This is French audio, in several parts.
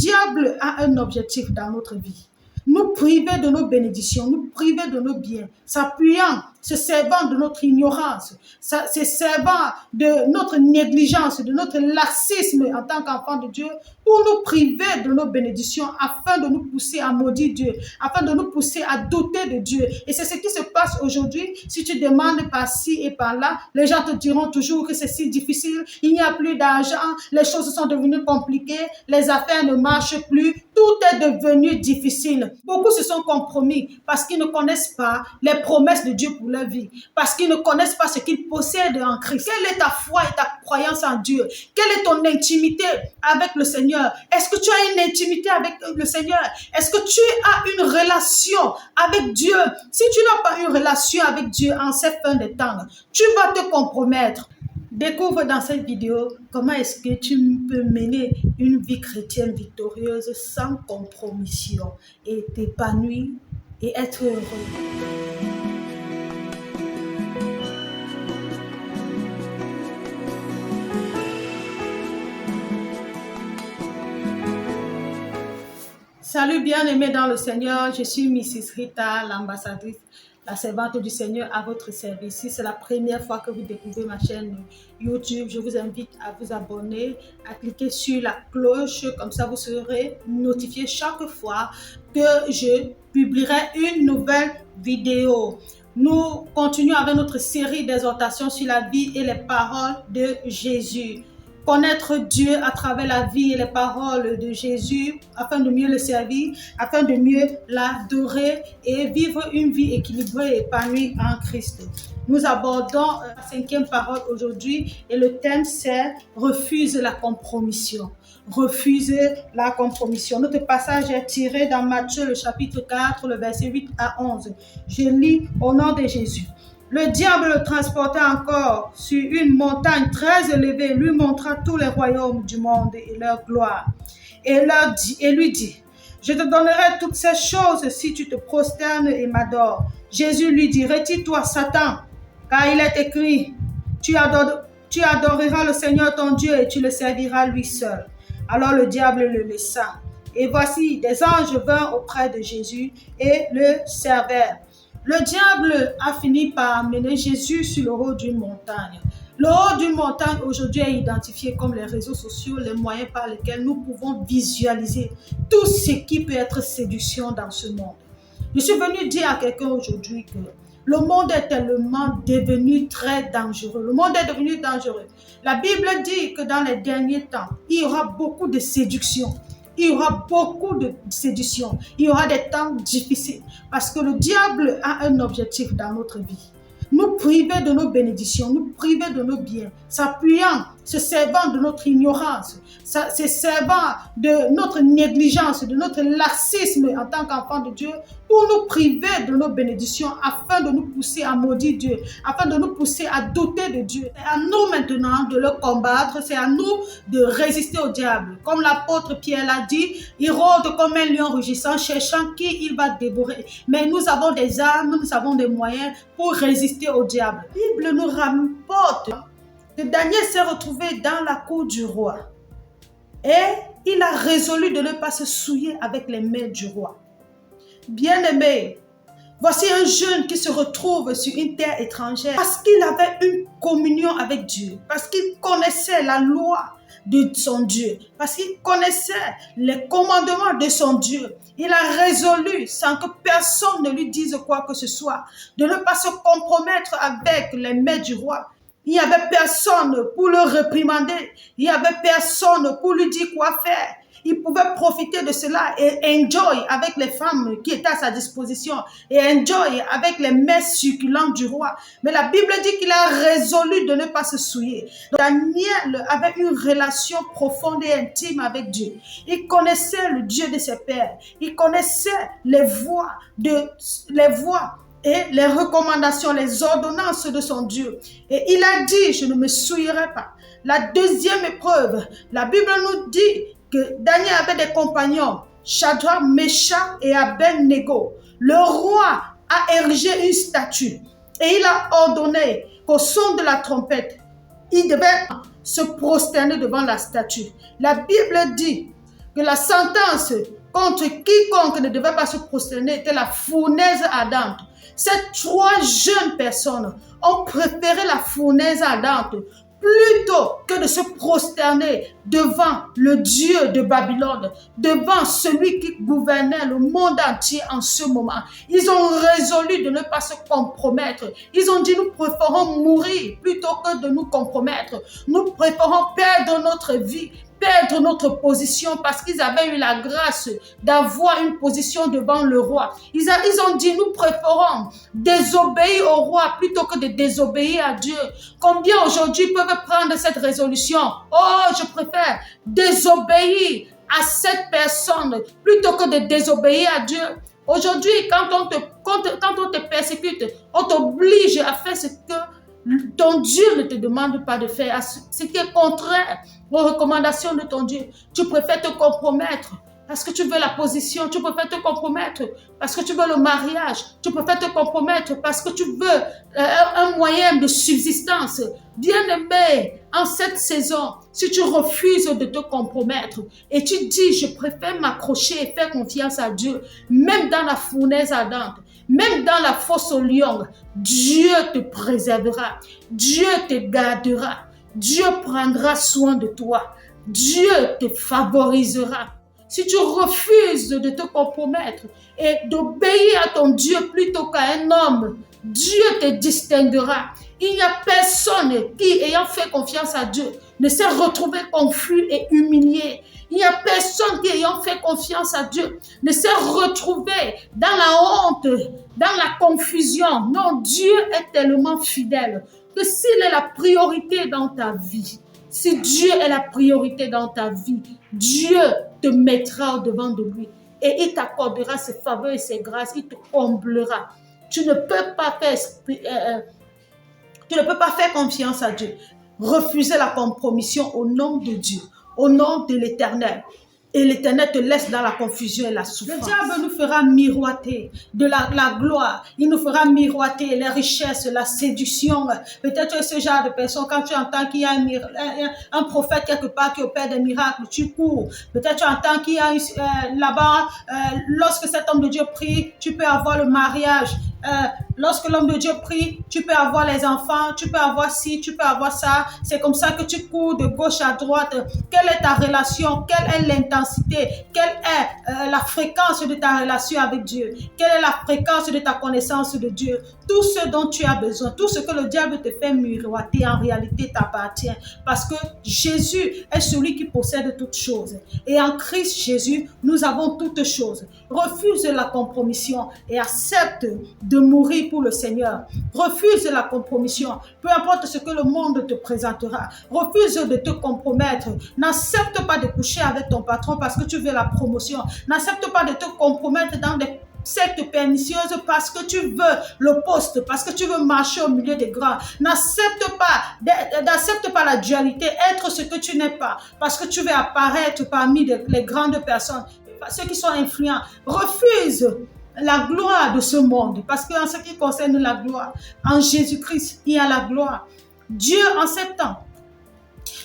diable a un objectif dans notre vie. Nous priver de nos bénédictions, nous priver de nos biens, s'appuyant, se servant de notre ignorance, se servant de notre négligence, de notre laxisme en tant qu'enfant de Dieu, pour nous priver de nos bénédictions, afin de nous pousser à maudire Dieu, afin de nous pousser à douter de Dieu. Et c'est ce qui se passe aujourd'hui. Si tu demandes par-ci et par-là, les gens te diront toujours que c'est si difficile, il n'y a plus d'argent, les choses sont devenues compliquées, les affaires ne marchent plus, tout est devenu difficile. Beaucoup se sont compromis parce qu'ils ne connaissent pas les promesses de Dieu pour leur vie, parce qu'ils ne connaissent pas ce qu'ils possèdent en Christ. Quelle est ta foi et ta croyance en Dieu? Quelle est ton intimité avec le Seigneur? Est-ce que tu as une intimité avec le Seigneur? Est-ce que tu as une relation avec Dieu? Si tu n'as pas une relation avec Dieu en cette fin de temps, tu vas te compromettre. Découvre dans cette vidéo comment est-ce que tu peux mener une vie chrétienne victorieuse sans compromission et t'épanouir et être heureux. Salut bien-aimés dans le Seigneur, je suis Mrs. Rita, l'ambassadrice, la servante du Seigneur à votre service. Si c'est la première fois que vous découvrez ma chaîne YouTube, je vous invite à vous abonner, à cliquer sur la cloche, comme ça vous serez notifié chaque fois que je publierai une nouvelle vidéo. Nous continuons avec notre série d'exhortations sur la vie et les paroles de Jésus. Connaître Dieu à travers la vie et les paroles de Jésus afin de mieux le servir, afin de mieux l'adorer et vivre une vie équilibrée et épanouie en Christ. Nous abordons la 5e parole aujourd'hui et le thème c'est « Refuse la compromission ». Refuser la compromission. Notre passage est tiré dans Matthieu le chapitre 4, le verset 8 à 11. Je lis au nom de Jésus. Le diable le transporta encore sur une montagne très élevée, lui montra tous les royaumes du monde et leur gloire. Et lui dit, je te donnerai toutes ces choses si tu te prosternes et m'adores. Jésus lui dit, retire-toi Satan, car il est écrit, tu adoreras le Seigneur ton Dieu et tu le serviras lui seul. Alors le diable le laissa. Et voici, des anges vinrent auprès de Jésus et le servèrent. Le diable a fini par amener Jésus sur le haut d'une montagne. Le haut d'une montagne aujourd'hui est identifié comme les réseaux sociaux, les moyens par lesquels nous pouvons visualiser tout ce qui peut être séduction dans ce monde. Je suis venu dire à quelqu'un aujourd'hui que le monde est tellement devenu très dangereux. Le monde est devenu dangereux. La Bible dit que dans les derniers temps, il y aura beaucoup de séduction. Il y aura beaucoup de séduction. Il y aura des temps difficiles. Parce que le diable a un objectif dans notre vie. Nous priver de nos bénédictions, nous priver de nos biens, s'appuyant, se servant de notre ignorance, se servant de notre négligence, de notre laxisme en tant qu'enfant de Dieu, pour nous priver de nos bénédictions, afin de nous pousser à maudire Dieu, afin de nous pousser à douter de Dieu. C'est à nous maintenant de le combattre, c'est à nous de résister au diable. Comme l'apôtre Pierre l'a dit, il rôde comme un lion rugissant, cherchant qui il va dévorer. Mais nous avons des armes, nous avons des moyens pour résister au diable. La Bible nous rapporte que Daniel s'est retrouvé dans la cour du roi et il a résolu de ne pas se souiller avec les mains du roi. Bien-aimé, voici un jeune qui se retrouve sur une terre étrangère parce qu'il avait une communion avec Dieu, parce qu'il connaissait la loi de son Dieu, parce qu'il connaissait les commandements de son Dieu. Il a résolu, sans que personne ne lui dise quoi que ce soit, de ne pas se compromettre avec les mains du roi. Il n'y avait personne pour le réprimander, il n'y avait personne pour lui dire quoi faire. Il pouvait profiter de cela et enjoy avec les femmes qui étaient à sa disposition et enjoy avec les mets succulents du roi. Mais la Bible dit qu'il a résolu de ne pas se souiller. Daniel avait une relation profonde et intime avec Dieu. Il connaissait le Dieu de ses pères. Il connaissait les voies et les recommandations, les ordonnances de son Dieu. Et il a dit, je ne me souillerai pas. La deuxième épreuve, la Bible nous dit que Daniel avait des compagnons, Shadrach, Meshach et Abed-Nego. Le roi a érigé une statue et il a ordonné qu'au son de la trompette, il devait se prosterner devant la statue. La Bible dit que la sentence contre quiconque ne devait pas se prosterner était la fournaise ardente. Ces 3 jeunes personnes ont préféré la fournaise ardente plutôt que de se prosterner devant le Dieu de Babylone, devant celui qui gouvernait le monde entier en ce moment. Ils ont résolu de ne pas se compromettre. Ils ont dit, nous préférons mourir plutôt que de nous compromettre. Nous préférons perdre notre vie, perdre notre position parce qu'ils avaient eu la grâce d'avoir une position devant le roi. Ils ont dit, nous préférons désobéir au roi plutôt que de désobéir à Dieu. Combien aujourd'hui peuvent prendre cette résolution? Oh, je préfère désobéir à cette personne plutôt que de désobéir à Dieu. Aujourd'hui, quand on te persécute, on t'oblige à faire ce que ton Dieu ne te demande pas de faire, ce qui est contraire aux recommandations de ton Dieu. Tu préfères te compromettre parce que tu veux la position, tu préfères te compromettre parce que tu veux le mariage, tu préfères te compromettre parce que tu veux un moyen de subsistance. Bien-aimé, en cette saison, si tu refuses de te compromettre et tu dis, je préfère m'accrocher et faire confiance à Dieu, même dans la fournaise ardente, même dans la fosse au lion, Dieu te préservera, Dieu te gardera, Dieu prendra soin de toi, Dieu te favorisera. Si tu refuses de te compromettre et d'obéir à ton Dieu plutôt qu'à un homme, Dieu te distinguera. Il n'y a personne qui, ayant fait confiance à Dieu, ne s'est retrouvé confus et humilié. Il n'y a personne qui, ayant fait confiance à Dieu, ne s'est retrouvé dans la honte, dans la confusion. Non, Dieu est tellement fidèle que s'il est la priorité dans ta vie, si Dieu est la priorité dans ta vie, Dieu te mettra au-devant de lui et il t'accordera ses faveurs et ses grâces, il te comblera. Tu ne peux pas faire confiance à Dieu. Refuser la compromission au nom de Dieu, au nom de l'Éternel. Et l'Éternel te laisse dans la confusion et la souffrance. Le diable nous fera miroiter de la gloire. Il nous fera miroiter les richesses, la séduction. Peut-être ce genre de personne, quand tu entends qu'il y a un prophète quelque part qui opère des miracles, tu cours. Peut-être tu entends qu'il y a là-bas, lorsque cet homme de Dieu prie, tu peux avoir le mariage. Lorsque l'homme de Dieu prie, tu peux avoir les enfants, tu peux avoir ci, tu peux avoir ça. C'est comme ça que tu cours de gauche à droite. Quelle est ta relation? Quelle est l'intensité? Quelle est la fréquence de ta relation avec Dieu? Quelle est la fréquence de ta connaissance de Dieu? Tout ce dont tu as besoin, tout ce que le diable te fait miroiter, en réalité t'appartient. Parce que Jésus est celui qui possède toutes choses. Et en Christ Jésus, nous avons toutes choses. Refuse la compromission et accepte de mourir pour le Seigneur. Refuse la compromission, peu importe ce que le monde te présentera. Refuse de te compromettre. N'accepte pas de coucher avec ton patron parce que tu veux la promotion. N'accepte pas de te compromettre dans des sectes pernicieuses parce que tu veux le poste, parce que tu veux marcher au milieu des grands. N'accepte pas la dualité, être ce que tu n'es pas, parce que tu veux apparaître parmi les grandes personnes, ceux qui sont influents. Refuse la gloire de ce monde, parce qu'en ce qui concerne la gloire, en Jésus-Christ, il y a la gloire. Dieu, en ces temps,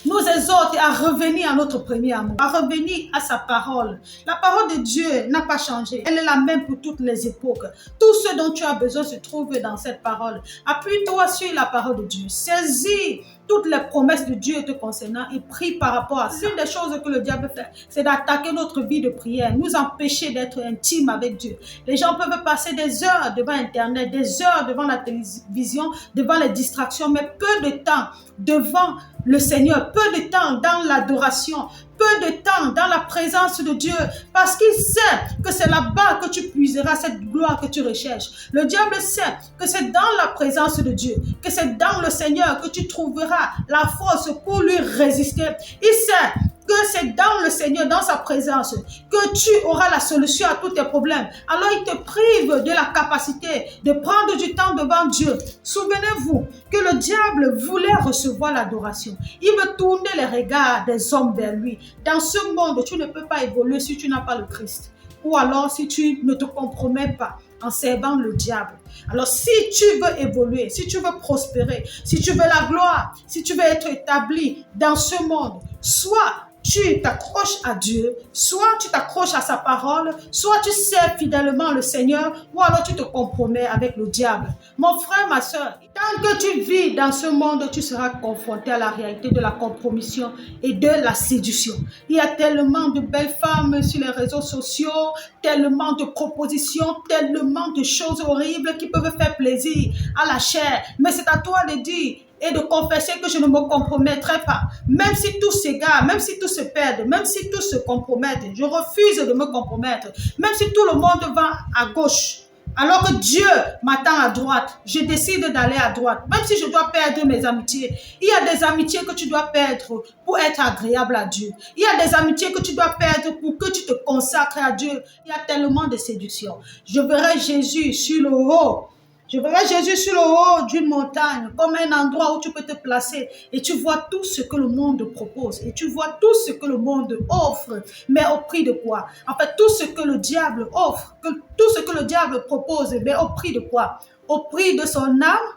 nous exhorte à revenir à notre premier amour, à revenir à sa parole. La parole de Dieu n'a pas changé. Elle est la même pour toutes les époques. Tout ce dont tu as besoin se trouve dans cette parole. Appuie-toi sur la parole de Dieu. Saisis toutes les promesses de Dieu te concernant et prie par rapport à ça. L'une des choses que le diable fait, c'est d'attaquer notre vie de prière, nous empêcher d'être intimes avec Dieu. Les gens peuvent passer des heures devant Internet, des heures devant la télévision, devant les distractions, mais peu de temps devant le Seigneur, peu de temps dans l'adoration, peu de temps dans la présence de Dieu, parce qu'il sait que c'est là-bas que tu puiseras cette gloire que tu recherches. Le diable sait que c'est dans la présence de Dieu, que c'est dans le Seigneur que tu trouveras la force pour lui résister. Il sait que c'est dans le Seigneur, dans sa présence, que tu auras la solution à tous tes problèmes. Alors il te prive de la capacité de prendre du temps devant Dieu. Souvenez-vous que le diable voulait recevoir l'adoration. Il veut tourner les regards des hommes vers lui. Dans ce monde, tu ne peux pas évoluer si tu n'as pas le Christ. Ou alors si tu ne te compromets pas en servant le diable. Alors si tu veux évoluer, si tu veux prospérer, si tu veux la gloire, si tu veux être établi dans ce monde, soit tu t'accroches à Dieu, soit tu t'accroches à sa parole, soit tu sers fidèlement le Seigneur, ou alors tu te compromets avec le diable. Mon frère, ma soeur, tant que tu vis dans ce monde, tu seras confronté à la réalité de la compromission et de la séduction. Il y a tellement de belles femmes sur les réseaux sociaux, tellement de propositions, tellement de choses horribles qui peuvent faire plaisir à la chair. Mais c'est à toi de dire et de confesser que je ne me compromettrai pas. Même si tout s'égare, même si tout se perd, même si tout se compromette, je refuse de me compromettre. Même si tout le monde va à gauche, alors que Dieu m'attend à droite, je décide d'aller à droite. Même si je dois perdre mes amitiés, il y a des amitiés que tu dois perdre pour être agréable à Dieu. Il y a des amitiés que tu dois perdre pour que tu te consacres à Dieu. Il y a tellement de séduction. Je verrai Jésus sur le haut. Je verrai Jésus sur le haut d'une montagne, comme un endroit où tu peux te placer et tu vois tout ce que le monde propose et tu vois tout ce que le monde offre, mais au prix de quoi? En fait, tout ce que le diable offre, tout ce que le diable propose, mais au prix de quoi? Au prix de son âme.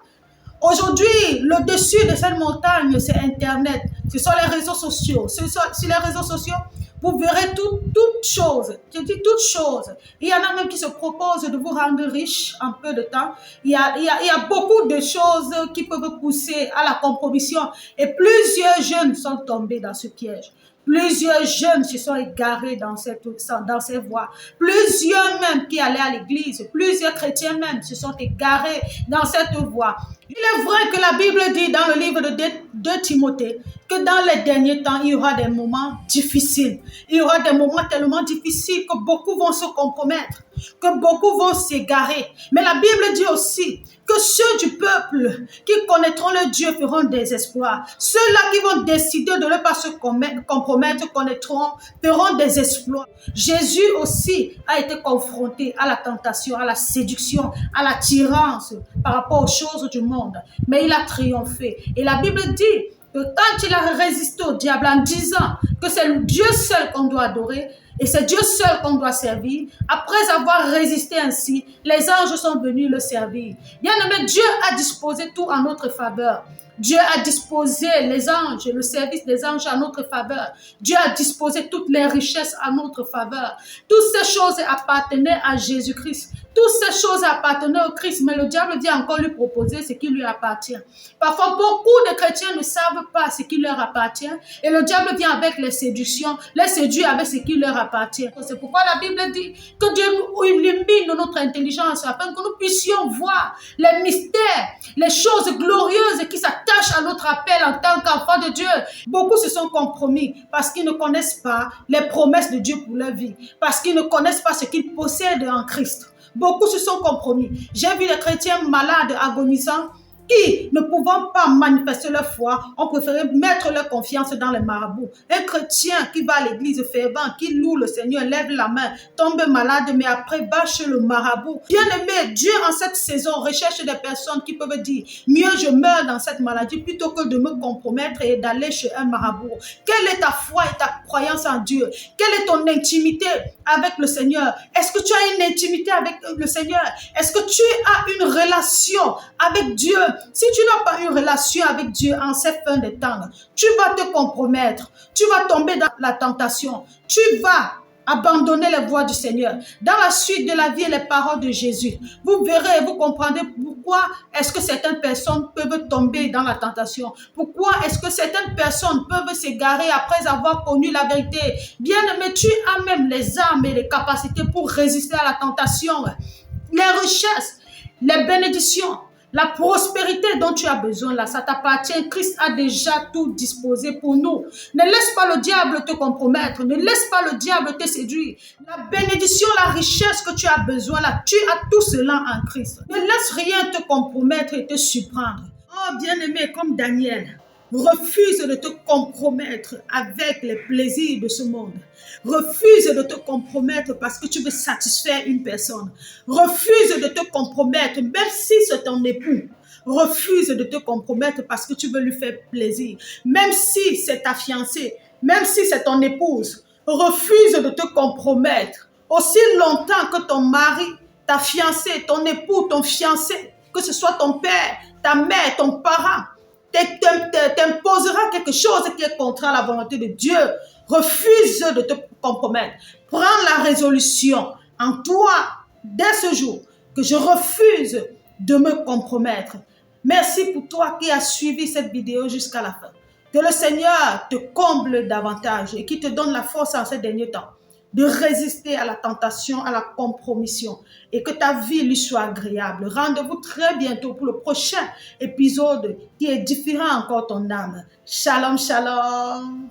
Aujourd'hui, le dessus de cette montagne, c'est Internet, ce sont les réseaux sociaux. Sur les réseaux sociaux, vous verrez toutes choses. Je dis toutes choses. Il y en a même qui se proposent de vous rendre riche en peu de temps. Il y a beaucoup de choses qui peuvent pousser à la compromission. Et plusieurs jeunes sont tombés dans ce piège. Plusieurs jeunes se sont égarés dans ces voies. Plusieurs même qui allaient à l'église, plusieurs chrétiens même se sont égarés dans cette voie. Il est vrai que la Bible dit dans le livre de 2 Timothée que dans les derniers temps, il y aura des moments difficiles. Il y aura des moments tellement difficiles que beaucoup vont se compromettre, que beaucoup vont s'égarer. Mais la Bible dit aussi que ceux du peuple qui connaîtront le Dieu feront des exploits. Ceux-là qui vont décider de ne pas se compromettre feront des exploits. Jésus aussi a été confronté à la tentation, à la séduction, à l'attirance par rapport aux choses du monde. Mais il a triomphé. Et la Bible dit que quand il a résisté au diable en disant que c'est Dieu seul qu'on doit adorer, et c'est Dieu seul qu'on doit servir. Après avoir résisté ainsi, les anges sont venus le servir. Bien aimé, Dieu a disposé tout en notre faveur. Dieu a disposé les anges, le service des anges à notre faveur. Dieu a disposé toutes les richesses à notre faveur. Toutes ces choses appartenaient à Jésus-Christ. Toutes ces choses appartenaient au Christ, mais le diable vient encore lui proposer ce qui lui appartient. Parfois, beaucoup de chrétiens ne savent pas ce qui leur appartient et le diable vient avec les séductions, les séduit avec ce qui leur appartient. C'est pourquoi la Bible dit que Dieu illumine notre intelligence afin que nous puissions voir les mystères, les choses glorieuses qui s'attachent à notre appel en tant qu'enfants de Dieu. Beaucoup se sont compromis parce qu'ils ne connaissent pas les promesses de Dieu pour leur vie, parce qu'ils ne connaissent pas ce qu'ils possèdent en Christ. Beaucoup se sont compromis. J'ai vu les chrétiens malades, agonisants, qui, ne pouvant pas manifester leur foi, ont préféré mettre leur confiance dans les marabouts. Un chrétien qui va à l'église fervent, qui loue le Seigneur, lève la main, tombe malade, mais après va chez le marabout. Bien aimé, Dieu en cette saison recherche des personnes qui peuvent dire, mieux je meurs dans cette maladie plutôt que de me compromettre et d'aller chez un marabout. Quelle est ta foi et ta croyance en Dieu? Quelle est ton intimité avec le Seigneur? Est-ce que tu as une intimité avec le Seigneur? Est-ce que tu as une relation avec Dieu? Si tu n'as pas une relation avec Dieu en cette fin de temps, tu vas te compromettre, tu vas tomber dans la tentation, tu vas abandonner les voies du Seigneur. Dans la suite de la vie et les paroles de Jésus, vous verrez et vous comprendrez pourquoi est-ce que certaines personnes peuvent tomber dans la tentation. Pourquoi est-ce que certaines personnes peuvent s'égarer après avoir connu la vérité. Bien aimé, tu as même les armes et les capacités pour résister à la tentation. Les richesses, les bénédictions, la prospérité dont tu as besoin là, ça t'appartient. Christ a déjà tout disposé pour nous. Ne laisse pas le diable te compromettre. Ne laisse pas le diable te séduire. La bénédiction, la richesse que tu as besoin là, tu as tout cela en Christ. Ne laisse rien te compromettre et te surprendre. Oh bien-aimé, comme Daniel, refuse de te compromettre avec les plaisirs de ce monde. Refuse de te compromettre parce que tu veux satisfaire une personne. Refuse de te compromettre, même si c'est ton époux. Refuse de te compromettre parce que tu veux lui faire plaisir. Même si c'est ta fiancée, même si c'est ton épouse. Refuse de te compromettre. Aussi longtemps que ton mari, ta fiancée, ton époux, ton fiancé, que ce soit ton père, ta mère, ton parent, t'imposera quelque chose qui est contraire à la volonté de Dieu. refuse de te compromettre. Prends la résolution en toi dès ce jour que je refuse de me compromettre. Merci pour toi qui as suivi cette vidéo jusqu'à la fin. Que le Seigneur te comble davantage et qui te donne la force en ces derniers temps de résister à la tentation, à la compromission et que ta vie lui soit agréable. Rendez-vous très bientôt pour le prochain épisode qui est différent encore ton âme. Shalom, shalom.